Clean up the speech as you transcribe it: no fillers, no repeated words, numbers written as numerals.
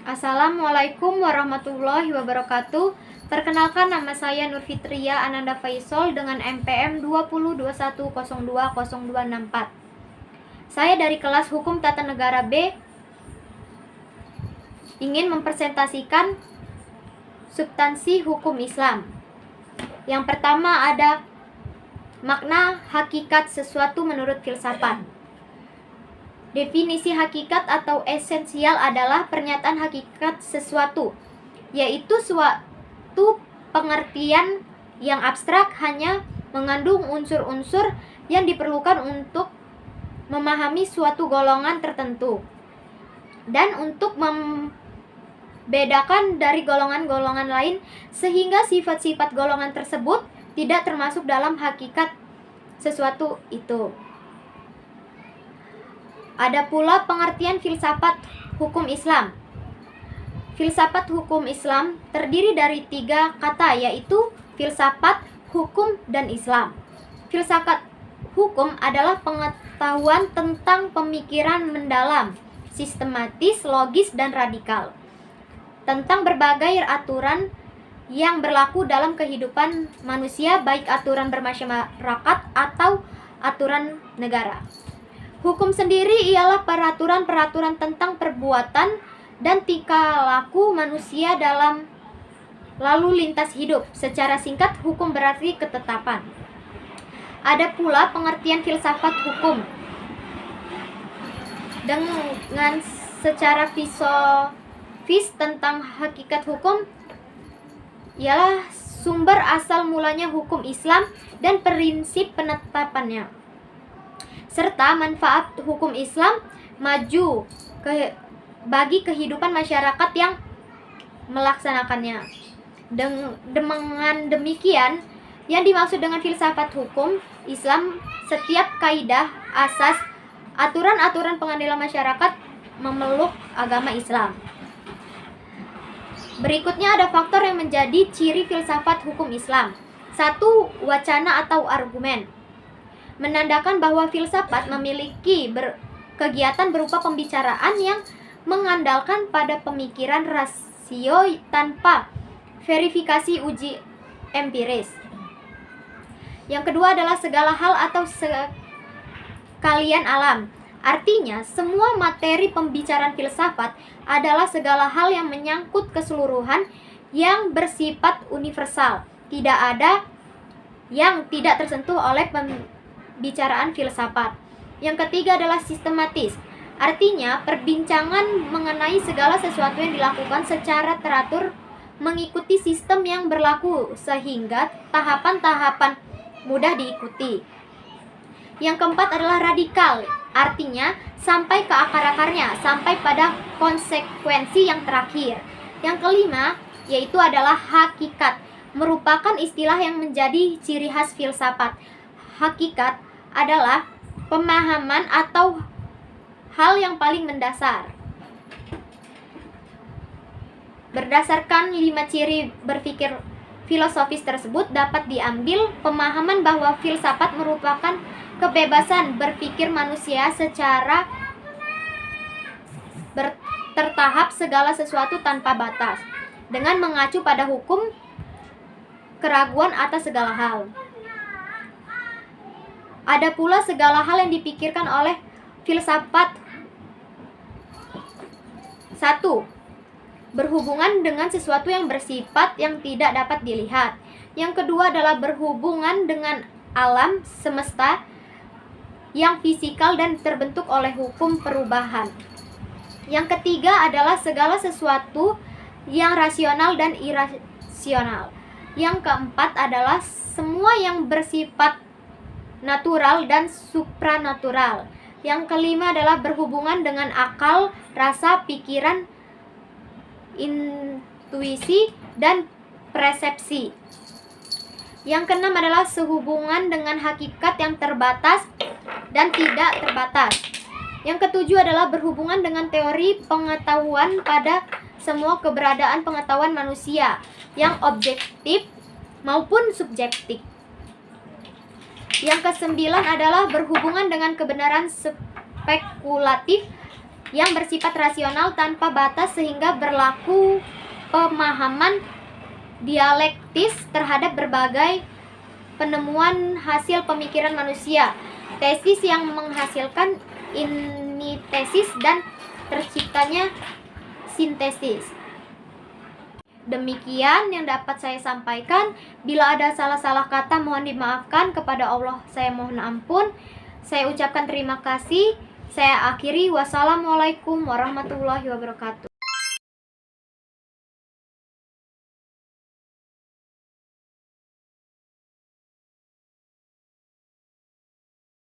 Assalamualaikum warahmatullahi wabarakatuh. Perkenalkan, nama saya Nur Fitria Ananda Faisal dengan NPM 2021020264. Saya dari kelas Hukum Tata Negara B ingin mempresentasikan substansi hukum Islam. Yang pertama ada makna hakikat sesuatu menurut filsafat. Definisi hakikat atau esensial adalah pernyataan hakikat sesuatu, yaitu suatu pengertian yang abstrak hanya mengandung unsur-unsur yang diperlukan untuk memahami suatu golongan tertentu dan untuk membedakan dari golongan-golongan lain, sehingga sifat-sifat golongan tersebut tidak termasuk dalam hakikat sesuatu itu. Ada pula pengertian filsafat hukum Islam. Filsafat hukum Islam terdiri dari 3 kata, yaitu filsafat, hukum, dan Islam. Filsafat hukum adalah pengetahuan tentang pemikiran mendalam, sistematis, logis, dan radikal, tentang berbagai aturan yang berlaku dalam kehidupan manusia, baik aturan bermasyarakat atau aturan negara. Hukum sendiri ialah peraturan-peraturan tentang perbuatan dan tingkah laku manusia dalam lalu lintas hidup. Secara singkat, hukum berarti ketetapan. Ada pula pengertian filsafat hukum. Dengan secara filosofis tentang hakikat hukum ialah sumber asal mulanya hukum Islam dan prinsip penetapannya, serta manfaat hukum Islam maju bagi kehidupan masyarakat yang melaksanakannya. Dengan demikian, yang dimaksud dengan filsafat hukum Islam, setiap kaidah, asas, aturan-aturan pengadilan masyarakat memeluk agama Islam. Berikutnya ada faktor yang menjadi ciri filsafat hukum Islam. 1. Wacana atau argumen, menandakan bahwa filsafat memiliki kegiatan berupa pembicaraan yang mengandalkan pada pemikiran rasio tanpa verifikasi uji empiris. Yang kedua adalah segala hal atau sekalian alam. Artinya, semua materi pembicaraan filsafat adalah segala hal yang menyangkut keseluruhan yang bersifat universal. Tidak ada yang tidak tersentuh oleh pembicaraan filsafat. Yang ketiga adalah sistematis. Artinya, perbincangan mengenai segala sesuatu yang dilakukan secara teratur mengikuti sistem yang berlaku sehingga tahapan-tahapan mudah diikuti. Yang keempat adalah radikal. Artinya, sampai ke akar-akarnya, sampai pada konsekuensi yang terakhir. Yang kelima, yaitu adalah hakikat, merupakan istilah yang menjadi ciri khas filsafat. Hakikat adalah pemahaman atau hal yang paling mendasar. Berdasarkan 5 ciri berpikir filosofis tersebut dapat diambil pemahaman bahwa filsafat merupakan kebebasan berpikir manusia secara tertahap segala sesuatu tanpa batas, dengan mengacu pada hukum keraguan atas segala hal. Ada pula segala hal yang dipikirkan oleh filsafat. 1. Berhubungan dengan sesuatu yang bersifat yang tidak dapat dilihat. Yang kedua adalah berhubungan dengan alam semesta yang fisikal dan terbentuk oleh hukum perubahan. Yang ketiga adalah segala sesuatu yang rasional dan irasional. Yang keempat adalah semua yang bersifat natural dan supranatural. Yang kelima adalah berhubungan dengan akal, rasa, pikiran, intuisi, dan persepsi. Yang keenam adalah sehubungan dengan hakikat yang terbatas dan tidak terbatas. Yang ketujuh adalah berhubungan dengan teori pengetahuan pada semua keberadaan pengetahuan manusia, yang objektif maupun subjektif. Yang kesembilan adalah berhubungan dengan kebenaran spekulatif yang bersifat rasional tanpa batas sehingga berlaku pemahaman dialektis terhadap berbagai penemuan hasil pemikiran manusia. Tesis yang menghasilkan antitesis dan terciptanya sintesis. Demikian yang dapat saya sampaikan. Bila ada salah-salah kata mohon dimaafkan. Kepada Allah saya mohon ampun. Saya ucapkan terima kasih. Saya akhiri. Wassalamualaikum warahmatullahi wabarakatuh.